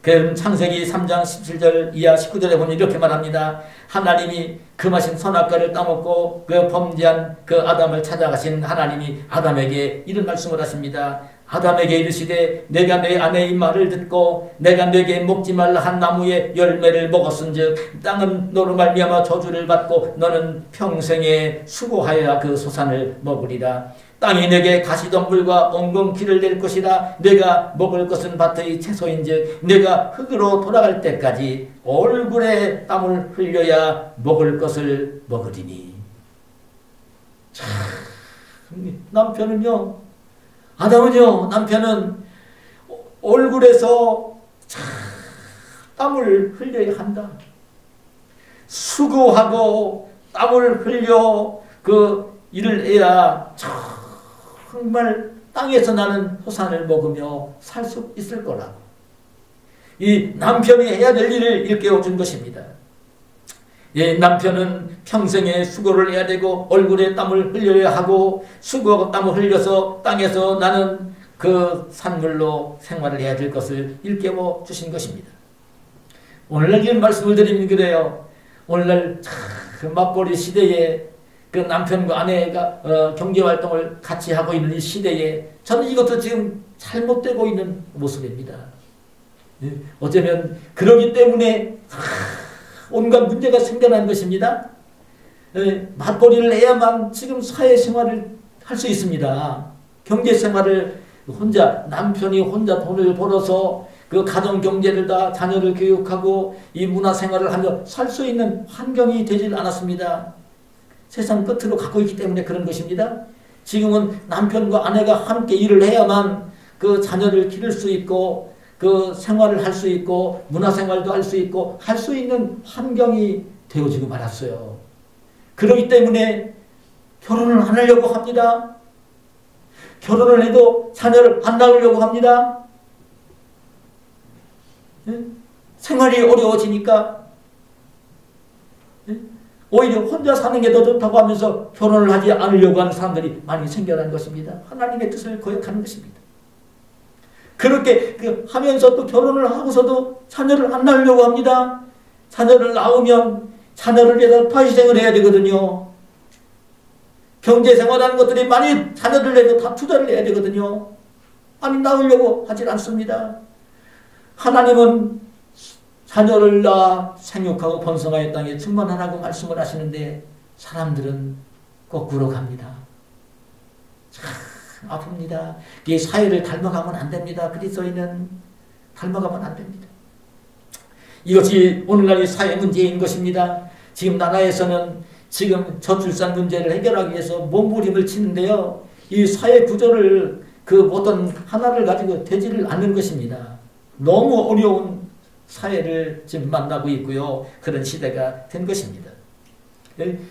그럼 창세기 3장 17절 이하 19절에 보면 이렇게 말합니다. 하나님이 금하신 선악과를 따먹고 그 범죄한 그 아담을 찾아가신 하나님이 아담에게 이런 말씀을 하십니다. 아담에게 이르시되 내가 내 아내의 말을 듣고 내가 내게 먹지 말라 한 나무의 열매를 먹었은즉 땅은 너로 말미암아 저주를 받고 너는 평생에 수고하여야 그 소산을 먹으리라. 땅이 내게 가시덤불과 엉겅 길을 낼 것이라. 내가 먹을 것은 밭의 채소인즉 내가 흙으로 돌아갈 때까지 얼굴에 땀을 흘려야 먹을 것을 먹으리니. 참, 남편은 얼굴에서 땀을 흘려야 한다. 수고하고 땀을 흘려 그 일을 해야 정말 땅에서 나는 호산을 먹으며 살 수 있을 거라고. 이 남편이 해야 될 일을 일깨워 준 것입니다. 이 남편은 평생에 수고를 해야 되고 얼굴에 땀을 흘려야 하고 수고하고 땀을 흘려서 땅에서 나는 그 산물로 생활을 해야 될 것을 일깨워 주신 것입니다. 오늘날 이런 말씀을 드리면 그래요. 오늘날 그 맞벌이 시대에 그 남편과 아내가 경제활동을 같이 하고 있는 이 시대에 저는 이것도 지금 잘못되고 있는 모습입니다. 어쩌면 그러기 때문에 온갖 문제가 생겨난 것입니다. 맞벌이를 해야만 지금 사회생활을 할 수 있습니다. 경제생활을 남편이 혼자 돈을 벌어서 그 가정경제를 다 자녀를 교육하고 이 문화생활을 하며 살 수 있는 환경이 되질 않았습니다. 세상 끝으로 가고 있기 때문에 그런 것입니다. 지금은 남편과 아내가 함께 일을 해야만 그 자녀를 기를 수 있고 그 생활을 할 수 있고 문화생활도 할 수 있고 할 수 있는 환경이 되어지고 말았어요. 그렇기 때문에 결혼을 안 하려고 합니다. 결혼을 해도 자녀를 안 낳으려고 합니다. 생활이 어려워지니까 오히려 혼자 사는 게 더 좋다고 하면서 결혼을 하지 않으려고 하는 사람들이 많이 생겨난 것입니다. 하나님의 뜻을 거역하는 것입니다. 그렇게 하면서 또 결혼을 하고서도 자녀를 안 낳으려고 합니다. 자녀를 낳으면 자녀를 위해서 파희생을 해야 되거든요. 경제생활하는 것들이 많이 자녀를 위해서 다 투자를 해야 되거든요. 아니 낳으려고 하질 않습니다. 하나님은 자녀를 낳아 생육하고 번성하여 땅에 충만하라고 말씀을 하시는데 사람들은 거꾸로 갑니다. 참 아픕니다. 이 사회를 닮아가면 안 됩니다. 그리스도인은 닮아가면 안 됩니다. 이것이 오늘날의 사회 문제인 것입니다. 지금 나라에서는 지금 저출산 문제를 해결하기 위해서 몸부림을 치는데요. 이 사회 구조를 그 어떤 하나를 가지고 되지를 않는 것입니다. 너무 어려운 사회를 지금 만나고 있고요. 그런 시대가 된 것입니다.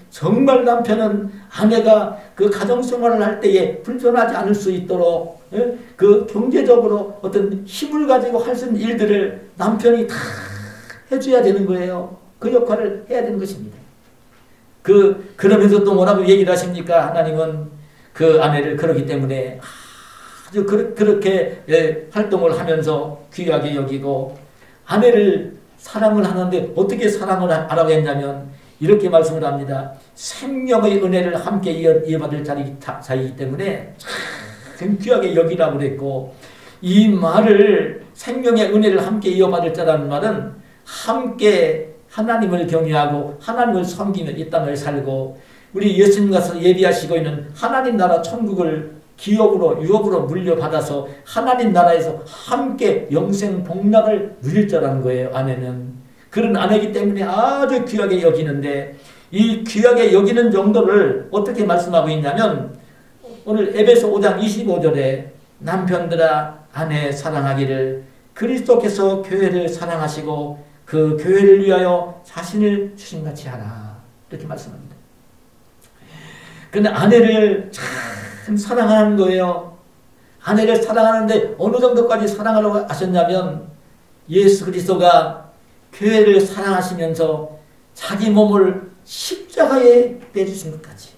정말 남편은 아내가 그 가정생활을 할 때에 불편하지 않을 수 있도록 그 경제적으로 어떤 힘을 가지고 할 수 있는 일들을 남편이 다 해줘야 되는 거예요. 그 역할을 해야 되는 것입니다. 그러면서 또 뭐라고 얘기를 하십니까? 하나님은 그 아내를 그러기 때문에 아주 그렇게 활동을 하면서 귀하게 여기고 아내를 사랑을 하는데 어떻게 사랑을 하라고 했냐면 이렇게 말씀을 합니다. 생명의 은혜를 함께 이어받을 자이기 때문에 참 귀하게 여기라고 그랬고 이 말을 생명의 은혜를 함께 이어받을 자라는 말은 함께 하나님을 경외하고 하나님을 섬기며 이 땅을 살고 우리 예수님께서 예비하시고 있는 하나님 나라 천국을 기업으로 유업으로 물려받아서 하나님 나라에서 함께 영생 복락을 누릴 자라는 거예요. 아내는 그런 아내이기 때문에 아주 귀하게 여기는데 이 귀하게 여기는 정도를 어떻게 말씀하고 있냐면 오늘 에베소 5장 25절에 남편들아 아내 사랑하기를 그리스도께서 교회를 사랑하시고 그 교회를 위하여 자신을 주신같이 하라 이렇게 말씀합니다. 그런데 아내를 참 사랑하는 거예요. 아내를 사랑하는데 어느 정도까지 사랑하라고 하셨냐면 예수 그리스도가 교회를 사랑하시면서 자기 몸을 십자가에 내주신 것 같이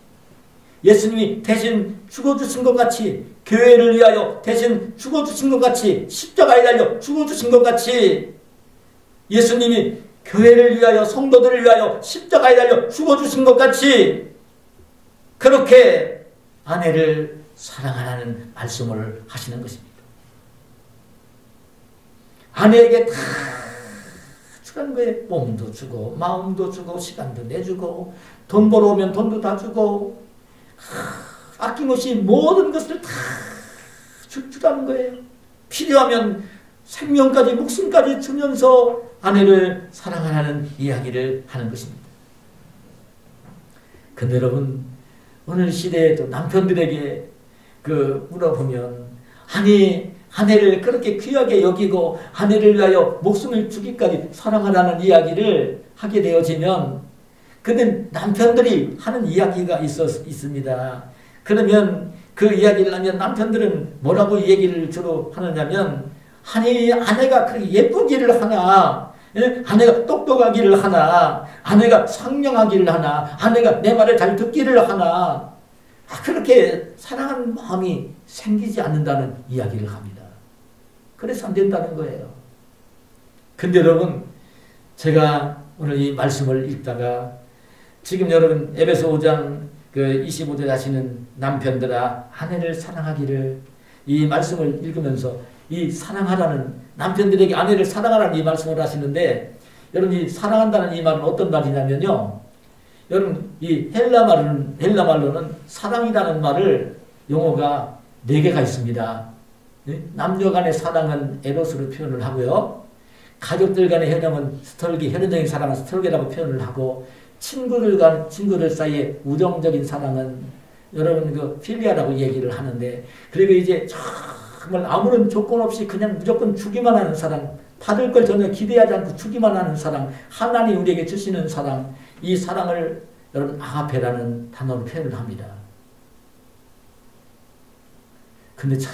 예수님이 대신 죽어주신 것 같이 교회를 위하여 대신 죽어주신 것 같이 십자가에 달려 죽어주신 것 같이 예수님이 교회를 위하여 성도들을 위하여 십자가에 달려 죽어주신 것 같이 그렇게 아내를 사랑하라는 말씀을 하시는 것입니다. 아내에게 다 주는 거예요. 몸도 주고 마음도 주고 시간도 내주고 돈 벌어오면 돈도 다 주고 아낌없이 모든 것을 다 주라는 거예요. 필요하면 생명까지 목숨까지 주면서 아내를 사랑하라는 이야기를 하는 것입니다. 근데 여러분 오늘 시대에도 남편들에게 물어보면 아니 아내를 그렇게 귀하게 여기고 아내를 위하여 목숨을 주기까지 사랑하라는 이야기를 하게 되어지면 근데 남편들이 하는 이야기가 있습니다. 그러면 그 이야기를 하면 남편들은 뭐라고 얘기를 주로 하느냐면, 아니, 아내가 그렇게 예쁘기를 하나, 예? 아내가 똑똑하기를 하나, 아내가 상냥하기를 하나, 아내가 내 말을 잘 듣기를 하나, 그렇게 사랑하는 마음이 생기지 않는다는 이야기를 합니다. 그래서 안 된다는 거예요. 근데 여러분, 제가 오늘 이 말씀을 읽다가 지금 여러분 에베소 5장 그 25절에 하시는 남편들아 아내를 사랑하기를, 이 말씀을 읽으면서 이 사랑하라는, 남편들에게 아내를 사랑하라는 이 말씀을 하시는데, 여러분 이 사랑한다는 이 말은 어떤 말이냐면요, 여러분 이 헬라 말로는 사랑이라는 말을 용어가 4개가 있습니다. 남녀 간의 사랑은 에로스로 표현을 하고요, 가족들 간의 혈연은 스톨게, 혈연적인 사랑은 스톨게라고 표현을 하고, 친구들 사이의 우정적인 사랑은 여러분 그 필리아라고 얘기를 하는데, 그리고 이제 정말 아무런 조건 없이 그냥 무조건 주기만 하는 사랑, 받을 걸 전혀 기대하지 않고 주기만 하는 사랑, 하나님 우리에게 주시는 사랑, 이 사랑을 여러분 아가페라는 단어로 표현을 합니다. 근데 참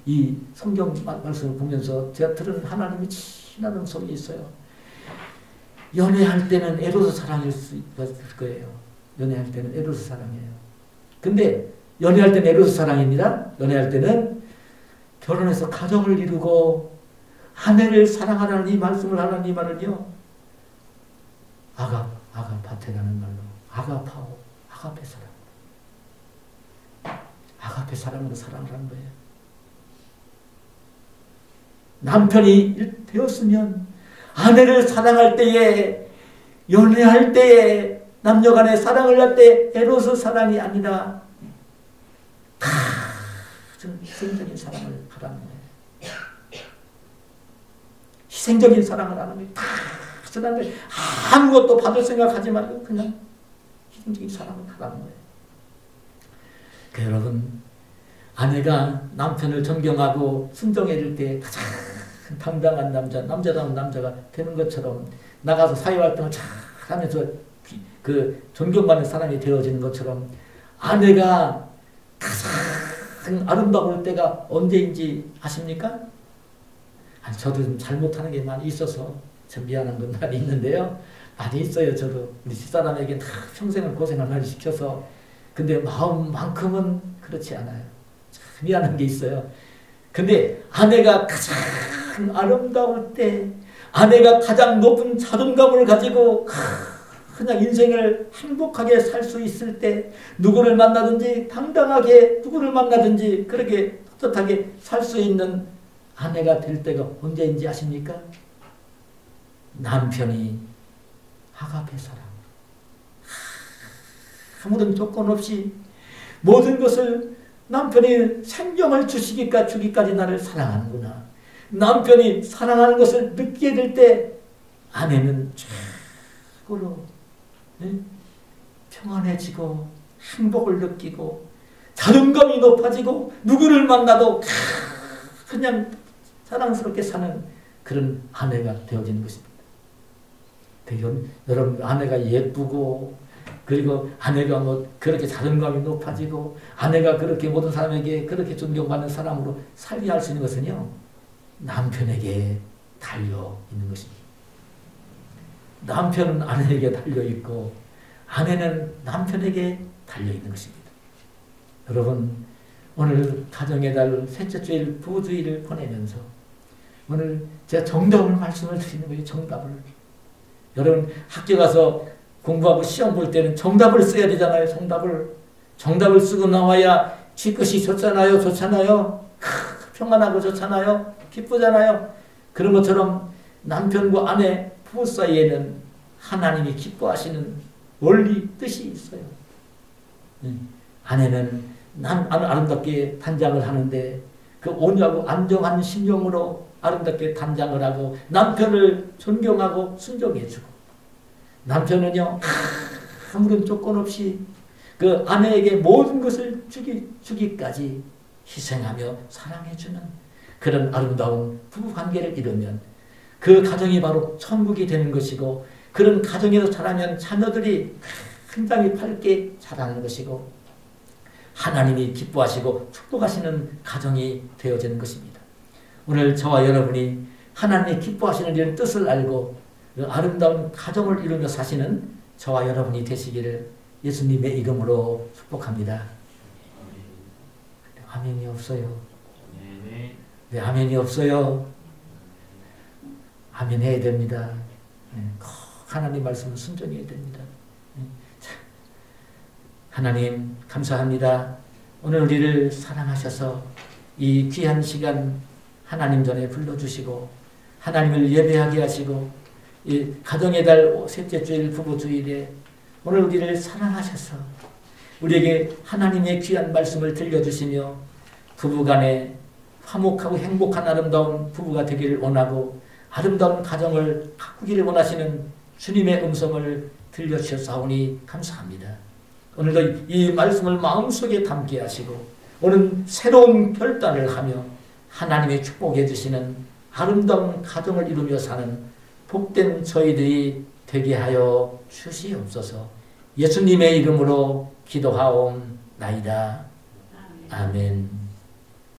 이 성경 말씀을 보면서 제가 들은 하나님이 지나는 소리 있어요. 연애할 때는 에로스 사랑일 수 있을 거예요. 연애할 때는 에로스 사랑이에요. 근데 연애할 때는 에로스 사랑입니다. 연애할 때는 결혼해서 가정을 이루고 아내를 사랑하라는 이 말씀을 하는 이 말은요, 아가파테라는 말로 아가파오, 아가페 사랑, 아가페 사랑으로 사랑을 하는 거예요. 남편이 되었으면 아내를 사랑할 때에, 연애할 때에, 남녀 간의 사랑을 할 때 에로스 사랑이 아니라 다 희생적인 사랑을 하라는 거예요. 희생적인 사랑을 하는 거예요. 다 쓰라는 거예요. 아무것도 받을 생각하지 말고 그냥 희생적인 사랑을 하라는 거예요. 그러니까 여러분, 아내가 남편을 존경하고 순종해 줄 때 가장 당당한 남자다운 남자가 되는 것처럼, 나가서 사회활동을 잘 하면서 그 존경받는 사람이 되어지는 것처럼, 아내가 가장 아름다울 때가 언제인지 아십니까? 아니, 저도 좀 잘못하는 게 많이 있어서 참 미안한 건 많이 있는데요. 많이 있어요. 저도 우리 집사람에게 다 평생을 고생을 많이 시켜서. 근데 마음만큼은 그렇지 않아요. 참 미안한 게 있어요. 근데 아내가 가장 아름다울 때, 아내가 가장 높은 자존감을 가지고 그냥 인생을 행복하게 살 수 있을 때, 누구를 만나든지 당당하게 누구를 만나든지 그렇게 떳떳하게 살 수 있는 아내가 될 때가 언제인지 아십니까? 남편이 아가페 사랑, 아무런 조건 없이 모든 것을, 남편이 생명을 주기까지 나를 사랑하는구나, 남편이 사랑하는 것을 느끼게 될 때 아내는 최고로 평안해지고 행복을 느끼고 자존감이 높아지고 누구를 만나도 그냥 사랑스럽게 사는 그런 아내가 되어지는 것입니다. 여러분, 아내가 예쁘고, 그리고 아내가 뭐 그렇게 자존감이 높아지고, 아내가 그렇게 모든 사람에게 그렇게 존경받는 사람으로 살게 할 수 있는 것은요, 남편에게 달려 있는 것입니다. 남편은 아내에게 달려 있고, 아내는 남편에게 달려 있는 것입니다. 여러분, 오늘 가정의 달 셋째 주일 부주일을 보내면서 오늘 제가 정답을 말씀을 드리는 거예요. 정답을. 여러분, 학교 가서 공부하고 시험 볼 때는 정답을 써야 되잖아요. 정답을 쓰고 나와야 쥐끝이 좋잖아요. 평안하고 좋잖아요. 기쁘잖아요. 그런 것처럼 남편과 아내, 부부 사이에는 하나님이 기뻐하시는 원리, 뜻이 있어요. 아내는 아름답게 단장을 하는데 그 온유하고 안정한 심령으로 아름답게 단장을 하고 남편을 존경하고 순종해주고, 남편은요 아무런 조건 없이 그 아내에게 모든 것을 주기까지 희생하며 사랑해주는 그런 아름다운 부부관계를 이루면 그 가정이 바로 천국이 되는 것이고, 그런 가정에서 자라면 자녀들이 굉장히 밝게 자라는 것이고 하나님이 기뻐하시고 축복하시는 가정이 되어지는 것입니다. 오늘 저와 여러분이 하나님이 기뻐하시는 이런 뜻을 알고 아름다운 가정을 이루며 사시는 저와 여러분이 되시기를 예수님의 이름으로 축복합니다. 아멘이 없어요. 네, 아멘이 없어요. 아멘 해야 됩니다. 하나님 말씀은 순종해야 됩니다. 하나님 감사합니다. 오늘 우리를 사랑하셔서 이 귀한 시간 하나님 전에 불러주시고 하나님을 예배하게 하시고 이 가정의 달 셋째 주일 부부 주일에 오늘 우리를 사랑하셔서 우리에게 하나님의 귀한 말씀을 들려주시며 부부간에 화목하고 행복한 아름다운 부부가 되기를 원하고 아름다운 가정을 가꾸기를 원하시는 주님의 음성을 들려주셨사오니 감사합니다. 오늘도 이 말씀을 마음속에 담게 하시고 오늘 새로운 결단을 하며 하나님의 축복해 주시는 아름다운 가정을 이루며 사는 복된 저희들이 되게 하여 주시옵소서. 예수님의 이름으로 기도하옵나이다. 아멘.